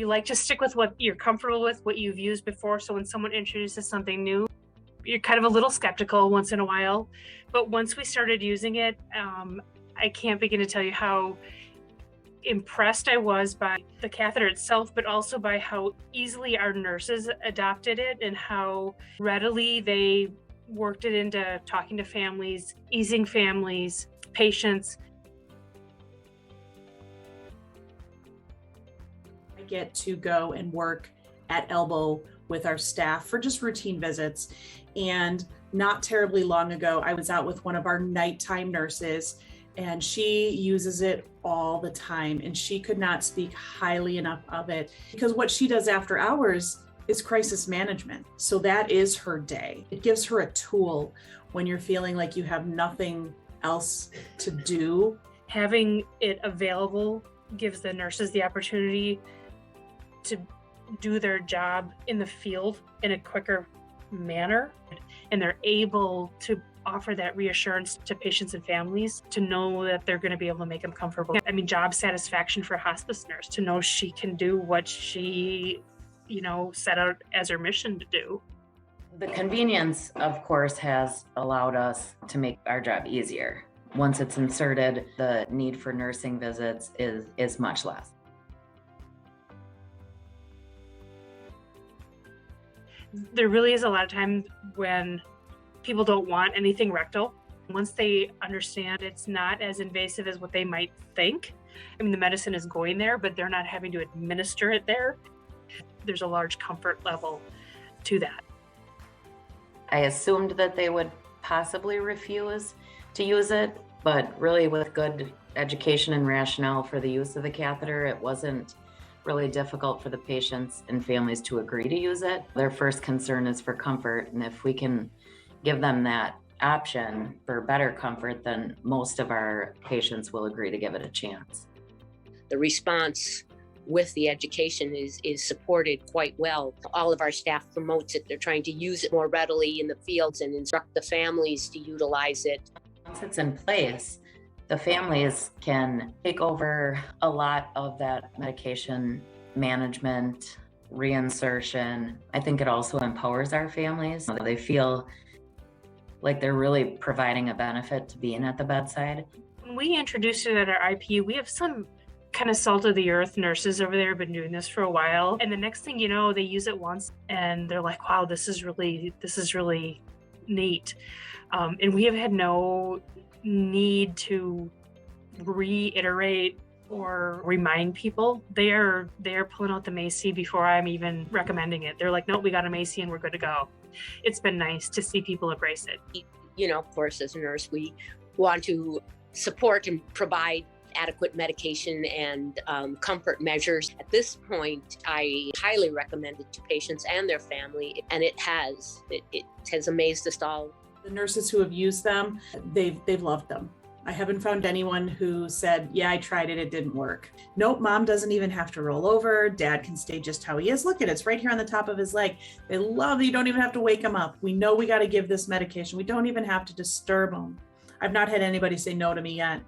You like to stick with what you're comfortable with, what you've used before. So when someone introduces something new, you're kind of a little skeptical once in a while. But once we started using it, I can't begin to tell you how impressed I was by the catheter itself, but also by how easily our nurses adopted it and how readily they worked it into talking to families, easing families, patients. I get to go and work at elbow with our staff for just routine visits. And not terribly long ago, I was out with one of our nighttime nurses, and she uses it all the time. And she could not speak highly enough of it, because what she does after hours is crisis management. So that is her day. It gives her a tool when you're feeling like you have nothing else to do. Having it available gives the nurses the opportunity to do their job in the field in a quicker manner, and they're able to offer that reassurance to patients and families to know that they're going to be able to make them comfortable. I mean, job satisfaction for a hospice nurse to know she can do what she, set out as her mission to do. The convenience, of course, has allowed us to make our job easier. Once it's inserted, the need for nursing visits is much less. There really is a lot of times when people don't want anything rectal. Once they understand it's not as invasive as what they might think, I mean, the medicine is going there, but they're not having to administer it there. There's a large comfort level to that. I assumed that they would possibly refuse to use it, but really with good education and rationale for the use of the catheter, it wasn't really difficult for the patients and families to agree to use it. Their first concern is for comfort, and if we can give them that option for better comfort, then most of our patients will agree to give it a chance. The response with the education is supported quite well. All of our staff promotes it. They're trying to use it more readily in the fields and instruct the families to utilize it. Once it's in place, the families can take over a lot of that medication management, reinsertion. I think it also empowers our families. They feel like they're really providing a benefit to being at the bedside. When we introduced it at our IPU, we have some kind of salt of the earth nurses over there, been doing this for a while. And the next thing you know, they use it once and they're like, wow, this is really neat. And we have had no need to reiterate or remind people. They are pulling out the Macy before I'm even recommending it. They're like, no, we got a Macy and we're good to go. It's been nice to see people embrace it. Of course, as a nurse, we want to support and provide adequate medication and comfort measures. At this point, I highly recommend it to patients and their family, and it has amazed us all. The nurses who have used them, they've loved them. I haven't found anyone who said, yeah, I tried it, it didn't work. Nope, mom doesn't even have to roll over. Dad can stay just how he is. Look at it, it's right here on the top of his leg. They love that you don't even have to wake him up. We know we got to give this medication. We don't even have to disturb him. I've not had anybody say no to me yet.